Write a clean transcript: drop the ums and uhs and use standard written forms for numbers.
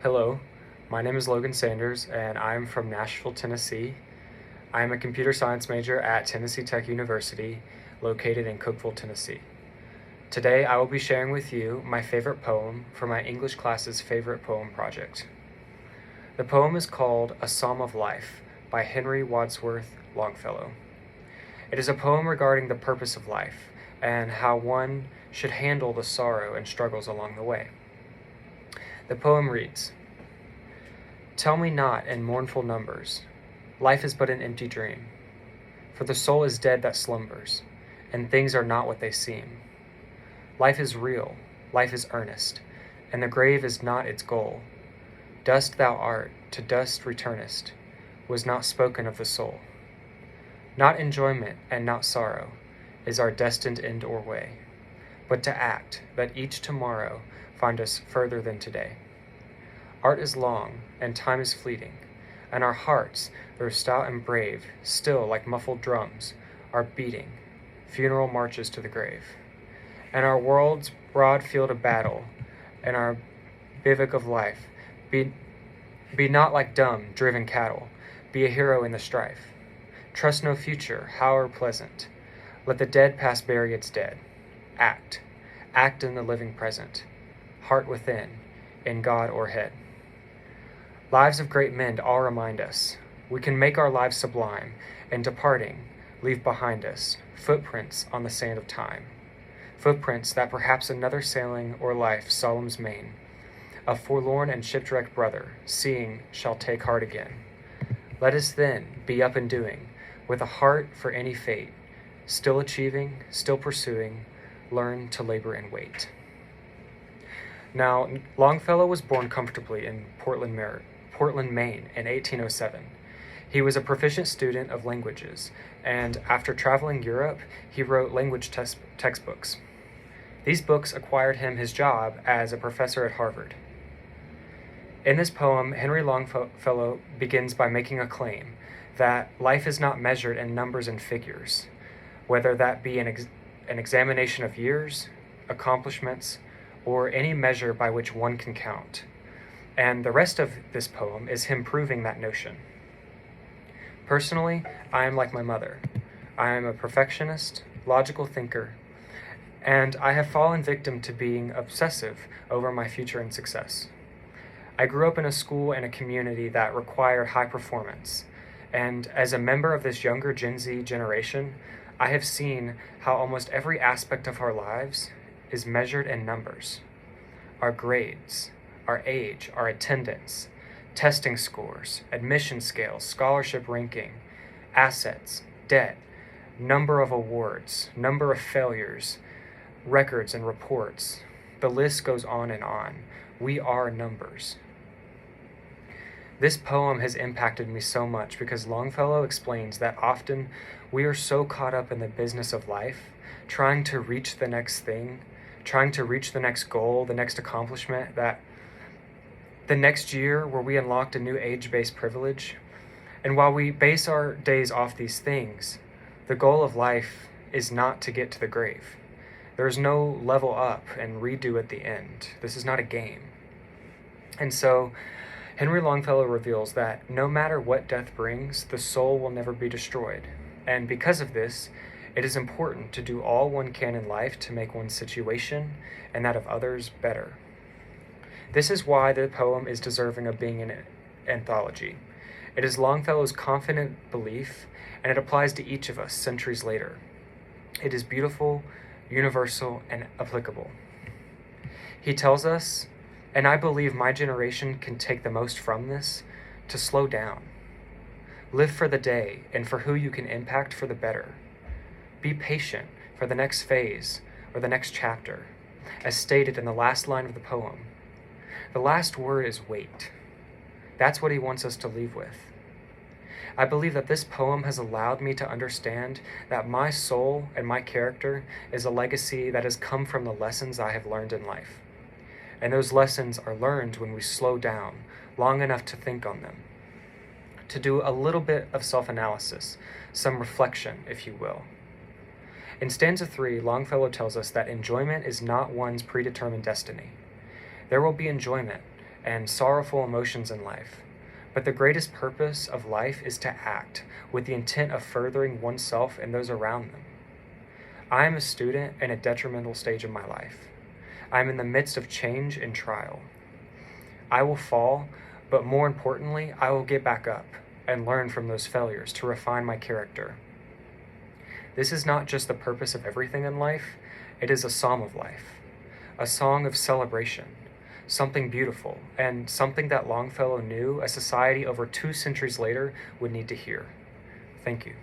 Hello, my name is Logan Sanders, and I'm from Nashville, Tennessee. I am a computer science major at Tennessee Tech University, located in Cookeville, Tennessee. Today, I will be sharing with you my favorite poem for my English class's favorite poem project. The poem is called A Psalm of Life by Henry Wadsworth Longfellow. It is a poem regarding the purpose of life and how one should handle the sorrow and struggles along the way. The poem reads, "Tell me not in mournful numbers, life is but an empty dream. For the soul is dead that slumbers, and things are not what they seem. Life is real, life is earnest, and the grave is not its goal. Dust thou art, to dust returnest, was not spoken of the soul. Not enjoyment and not sorrow is our destined end or way, but to act, that each tomorrow find us further than today. Art is long, and time is fleeting, and our hearts, though stout and brave, still, like muffled drums, are beating funeral marches to the grave. And our world's broad field of battle, and our bivouac of life, be not like dumb, driven cattle, be a hero in the strife. Trust no future, however pleasant. Let the dead past bury its dead. Act in the living present. Heart within, in God o'erhead. Lives of great men all remind us we can make our lives sublime, and departing, leave behind us footprints on the sand of time. Footprints that perhaps another sailing or life solemn's main, a forlorn and shipwrecked brother, seeing, shall take heart again. Let us then be up and doing, with a heart for any fate, still achieving, still pursuing, learn to labor and wait." Now, Longfellow was born comfortably in Portland, Maine in 1807. He was a proficient student of languages, and after traveling Europe, he wrote language textbooks. These books acquired him his job as a professor at Harvard. In this poem, Henry Longfellow begins by making a claim that life is not measured in numbers and figures, whether that be an examination of years, accomplishments, or any measure by which one can count. And the rest of this poem is him proving that notion. Personally, I am like my mother. I am a perfectionist, logical thinker, and I have fallen victim to being obsessive over my future and success. I grew up in a school and a community that required high performance, and as a member of this younger Gen Z generation, I have seen how almost every aspect of our lives is measured in numbers. Our grades, our age, our attendance, testing scores, admission scales, scholarship ranking, assets, debt, number of awards, number of failures, records and reports. The list goes on and on. We are numbers. This poem has impacted me so much because Longfellow explains that often we are so caught up in the business of life, trying to reach the next thing, trying to reach the next goal, the next accomplishment, that the next year where we unlocked a new age-based privilege. And while we base our days off these things, the goal of life is not to get to the grave. There is no level up and redo at the end. This is not a game. And so Henry Longfellow reveals that no matter what death brings, the soul will never be destroyed. And because of this, it is important to do all one can in life to make one's situation and that of others better. This is why the poem is deserving of being an anthology. It is Longfellow's confident belief, and it applies to each of us centuries later. It is beautiful, universal, and applicable. He tells us, and I believe my generation can take the most from this, to slow down. Live for the day and for who you can impact for the better. Be patient for the next phase or the next chapter, as stated in the last line of the poem. The last word is wait. That's what he wants us to leave with. I believe that this poem has allowed me to understand that my soul and my character is a legacy that has come from the lessons I have learned in life. And those lessons are learned when we slow down long enough to think on them, to do a little bit of self-analysis, some reflection, if you will. In stanza 3, Longfellow tells us that enjoyment is not one's predetermined destiny. There will be enjoyment, and sorrowful emotions in life. But the greatest purpose of life is to act with the intent of furthering oneself and those around them. I am a student in a detrimental stage of my life. I am in the midst of change and trial. I will fall, but more importantly, I will get back up and learn from those failures to refine my character. This is not just the purpose of everything in life, it is a psalm of life, a song of celebration, something beautiful, and something that Longfellow knew a society over 2 centuries later would need to hear. Thank you.